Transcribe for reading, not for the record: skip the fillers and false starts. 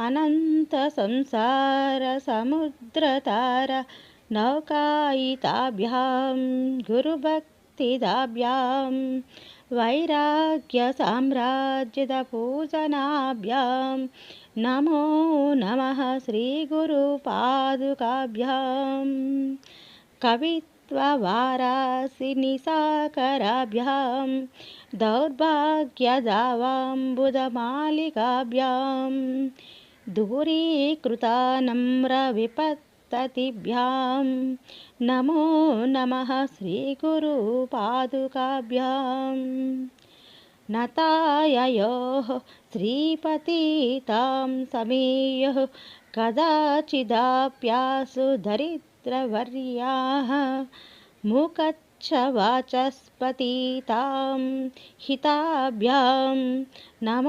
अनन्तसंसारसमुद्रतार नौकायिताभ्यां गुरुभक्तिदाभ्यां वैराग्यसाम्राज्यदपूजनाभ्यां नमो नमः श्रीगुरुपादुकाभ्यां कवित्ववारासिनिसाकराभ्यां दौर्भाग्यदावाम्बुदमालिकाभ्यां दूरीकृतानम्रविपत्ततिभ्यां नमो नमः श्रीगुरुपादुकाभ्यां नताययोः श्रीपतितां समीयुः कदाचिदाप्यासु दरिद्रवर्याः मुकच्च वाचस्पतितां हिताभ्यां नमो